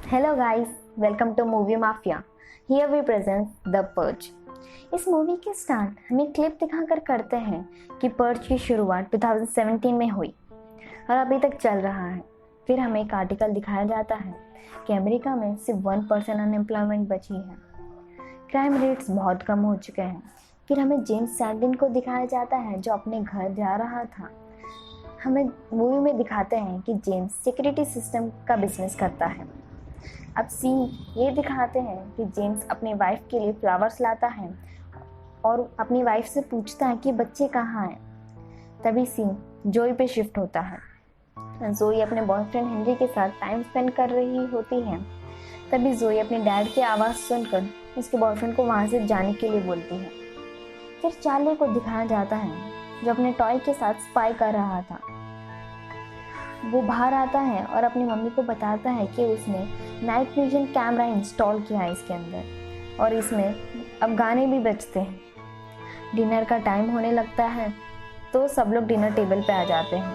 Hello guys, welcome to Movie Mafia. Here we present the Purge. इस movie के start हमें clip दिखाकर करते हैं कि पर्ज की शुरुआत 2017 में हुई और अभी तक चल रहा है। फिर हमें एक आर्टिकल दिखाया जाता है कि अमेरिका में सिर्फ 1% अनएम्प्लॉयमेंट बची है, क्राइम रेट्स बहुत कम हो चुके हैं। फिर हमें जेम्स सैंडिन को दिखाया जाता है जो अपने घर जा रहा था। हमें मूवी में दिखाते हैं कि जेम्स सिक्योरिटी सिस्टम का बिजनेस करता है। अब सीन ये दिखाते हैं कि जेम्स अपनी वाइफ के लिए फ्लावर्स लाता है और अपनी वाइफ से पूछता है कि बच्चे कहाँ हैं। तभी सीन जोई पे शिफ्ट होता है। जोई अपने बॉयफ्रेंड हेनरी के साथ टाइम स्पेंड कर रही होती है। तभी जोई अपने डैड की आवाज़ सुनकर उसके बॉयफ्रेंड को वहाँ से जाने के लिए बोलती है। फिर चार्ली को दिखाया जाता है जो अपने टॉय के साथ स्पाई कर रहा था। वो बाहर आता है और अपनी मम्मी को बताता है कि उसने नाइट विजन कैमरा इंस्टॉल किया है इसके अंदर और इसमें अब गाने भी बजते हैं। डिनर का टाइम होने लगता है तो सब लोग डिनर टेबल पे आ जाते हैं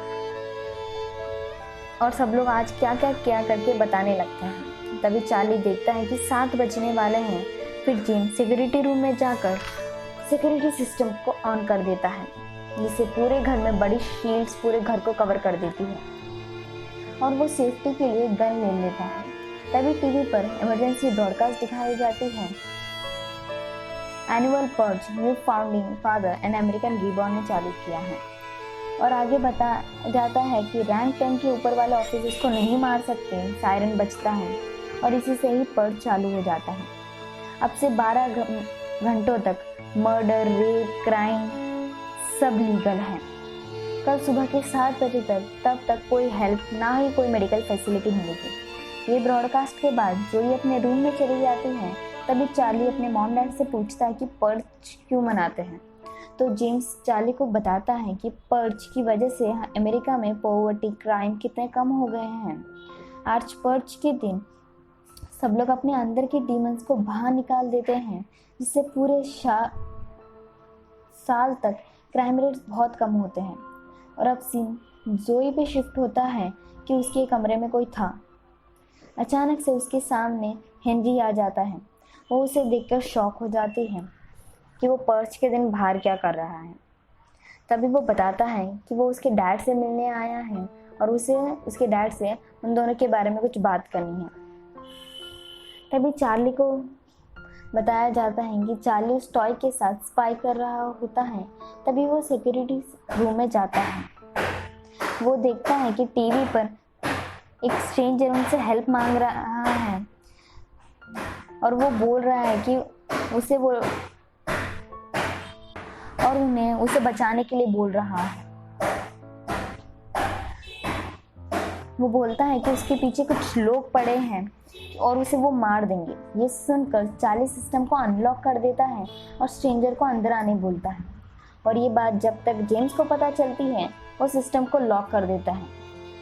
और सब लोग आज क्या क्या किया करके बताने लगते हैं। तभी चार्ली देखता है कि 7 बजने वाले हैं। फिर जेम्स सिक्योरिटी रूम में जाकर सिक्योरिटी सिस्टम को ऑन कर देता है जिससे पूरे घर में बड़ी शील्ड्स पूरे घर को कवर कर देती है और वो सेफ्टी के लिए गन ले लेता है। तभी टीवी पर इमरजेंसी ब्रॉडकास्ट दिखाई जाती है। Annual purge new founding father and American reborn ने चालू किया है और आगे बता जाता है कि रैंक 10 के ऊपर वाले ऑफिसर्स को नहीं मार सकते। सायरन बजता है और इसी से ही पर्ज चालू हो जाता है। अब से 12 घंटों तक मर्डर, रेप, क्राइम सब लीगल है। कल सुबह के 7 बजे तक तब तक कोई हेल्प ना ही कोई मेडिकल फैसिलिटी मिलेगी। ये ब्रॉडकास्ट के बाद जोई अपने रूम में चली जाती है। तभी चार्ली अपने मॉम डैड से पूछता है कि पर्ज क्यों मनाते हैं। तो जेम्स चार्ली को बताता है कि पर्ज की वजह से अमेरिका में पॉवर्टी, क्राइम कितने कम हो गए हैं। आज पर्ज के दिन सब लोग अपने अंदर के डीमंस को बाहर निकाल देते हैं जिससे पूरे साल तक क्राइम रेट्स बहुत कम होते हैं। और अब सीन जोई पे शिफ्ट होता है कि उसके कमरे में कोई था। अचानक से उसके सामने हेनरी आ जाता है। वो उसे देखकर शॉक हो जाती है कि वो पर्ज के दिन बाहर क्या कर रहा है। तभी वो बताता है कि वो उसके डैड से मिलने आया है और उसे उसके डैड से उन दोनों के बारे में कुछ बात करनी है। तभी चार्ली को बताया जाता है कि चार्ली उस टॉय के साथ स्पाई कर रहा होता है। तभी वो सिक्योरिटी रूम में जाता है। वो देखता है कि टीवी पर एक स्ट्रेंजर उनसे हेल्प मांग रहा है और वो बोल रहा है कि उन्हें उसे बचाने के लिए बोल रहा है। वो बोलता है कि उसके पीछे कुछ लोग पड़े हैं और उसे वो मार देंगे। ये सुनकर चार्ली सिस्टम को अनलॉक कर देता है और स्ट्रेंजर को अंदर आने बोलता है और ये बात जब तक जेम्स को पता चलती है वो सिस्टम को लॉक कर देता है।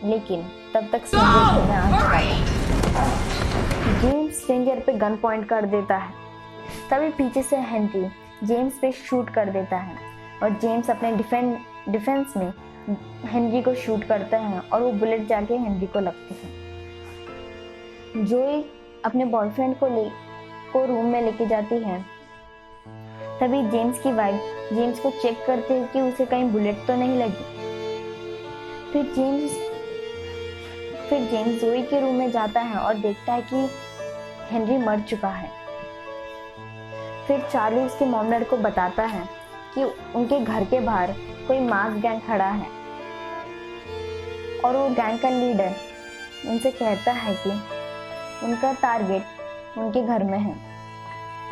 लेकिन तब तक स्ट्रेंजर में आ चुका है। जेम्स स्ट्रेंजर पे गन पॉइंट कर देता है। तभी पीछे से हेनरी जेम्स पे शूट कर देता है और जेम्स अपने डिफेंस में हेनरी को शूट करता है और वो बुलेट जाके हेनरी को लगती है। जोई अपने बॉयफ्रेंड को रूम में लेके जाती है। तभी जेम्स की वाइफ जेम्स को चेक करती है कि उसे कहीं बुलेट तो नहीं लगी। फिर जेम्स जोई के रूम में जाता है और देखता है कि हेनरी मर चुका है। फिर चार्ली उसके मॉम डैड को बताता है कि उनके घर के बाहर कोई मास गैंग खड़ा है और वो गैंग का लीडर उनसे कहता है कि उनका टारगेट उनके घर में है,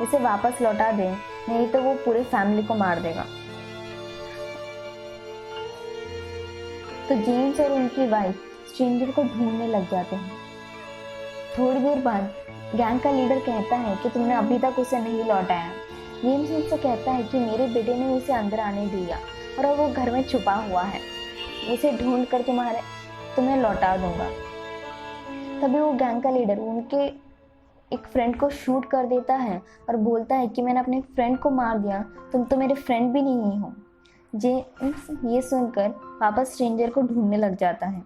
उसे वापस लौटा दें नहीं तो वो पूरे फैमिली को मार देगा। तो जेम्स और उनकी वाइफ स्ट्रेंजर को ढूंढने लग जाते हैं। थोड़ी देर बाद गैंग का लीडर कहता है कि तुमने अभी तक उसे नहीं लौटाया। जेम्स उनसे कहता है कि मेरे बेटे ने उसे अंदर आने दिया और अब वो घर में छुपा हुआ है, उसे ढूंढ कर तुम्हें लौटा दूंगा। तभी वो गैंग का लीडर उनके एक फ्रेंड को शूट कर देता है और बोलता है कि मैंने अपने फ्रेंड को मार दिया, तुम तो मेरे फ्रेंड भी नहीं हो। जेम्स ये सुनकर वापस स्ट्रेंजर को ढूंढने लग जाता है।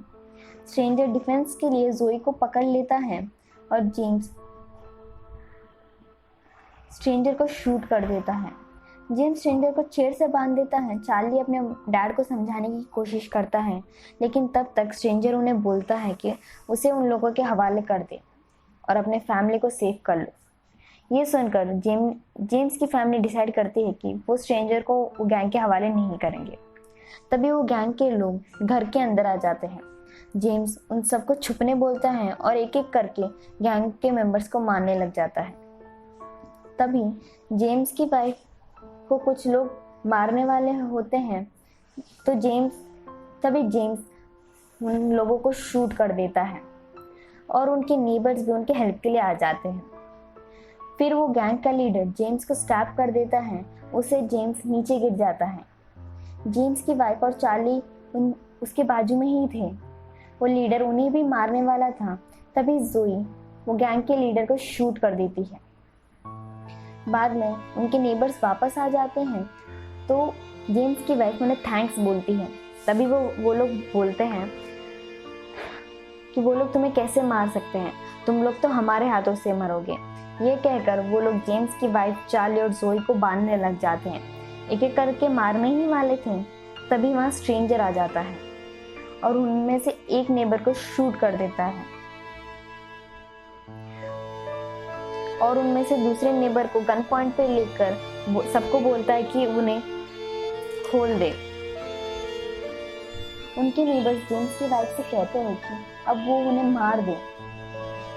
स्ट्रेंजर डिफेंस के लिए जोई को पकड़ लेता है और जेम्स स्ट्रेंजर को शूट कर देता है। जेम्स स्ट्रेंजर को चेयर से बांध देता है। चार्ली अपने डैड को समझाने की कोशिश करता है, लेकिन तब तक स्ट्रेंजर उन्हें बोलता है कि उसे उन लोगों के हवाले कर दे और अपने फैमिली को सेव कर लो। ये सुनकर जेम्स की फैमिली डिसाइड करती है कि वो स्ट्रेंजर को गैंग के हवाले नहीं करेंगे। तभी वो गैंग के लोग घर के अंदर आ जाते हैं। जेम्स उन सबको छुपने बोलता है और एक एक करके गैंग के मेंबर्स को मारने लग जाता है। तभी जेम्स की वाइफ को कुछ लोग मारने वाले होते हैं, तो जेम्स उन लोगों को शूट कर देता है और उनके नेबर्स भी उनके हेल्प के लिए आ जाते हैं। फिर वो गैंग का लीडर जेम्स को स्टैप कर देता है। उसे जेम्स नीचे गिर जाता है। जेम्स की वाइफ और चार्ली उसके बाजू में ही थे। वो लीडर उन्हें भी मारने वाला था। तभी जोई वो गैंग के लीडर को शूट कर देती है। बाद में उनके नेबर्स वापस आ जाते हैं, तो जेम्स की वाइफ उन्हें थैंक्स बोलती है। तभी वो लोग बोलते हैं कि वो लोग तुम्हें कैसे मार सकते हैं, तुम लोग तो हमारे हाथों से मरोगे। ये कहकर वो लोग जेम्स की वाइफ चार्ली और जोई को बांधने लग जाते हैं। एक एक करके मारने ही वाले थे, तभी वहाँ स्ट्रेंजर आ जाता है और उनमें से एक नेबर को शूट कर देता है और उनमें से दूसरे नेबर को गन पॉइंट पे लेकर सबको बोलता है कि उन्हें खोल दे। उनके नेबर्स जेम्स की वाइफ से कहते हैं कि अब वो उन्हें मार दे।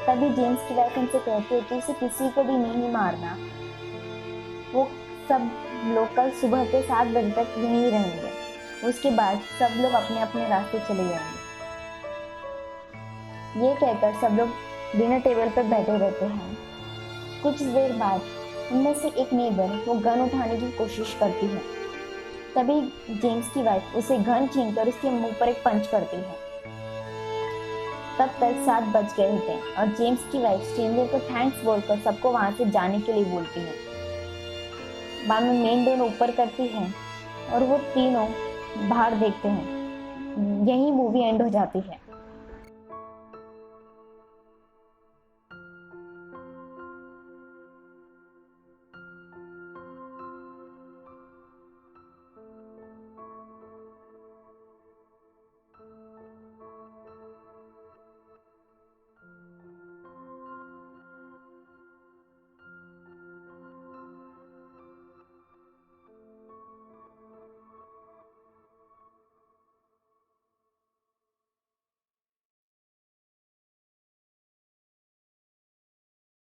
तभी जेम्स की वाइफ उनसे कहती है कि उसे किसी को भी नहीं मारना, वो सब लोग कल सुबह के 7 बजे तक यहीं रहेंगे। उसके बाद सब लोग अपने अपने रास्ते चले जाएंगे। ये कहकर सब लोग डिनर टेबल पर बैठे रहते हैं। कुछ देर बाद उनमें से एक नेबर वो गन उठाने की कोशिश करती है। तभी जेम्स की वाइफ उसे गन छीनकर उसके मुंह पर एक पंच करती है। तब तक 7 बज गए थे और जेम्स की वाइफ स्ट्रेंजर को थैंक्स बोलकर सबको वहां से जाने के लिए बोलती है। बाद में मेन डोर ऊपर करती है और वो तीनों बाहर देखते हैं। यही मूवी एंड हो जाती है।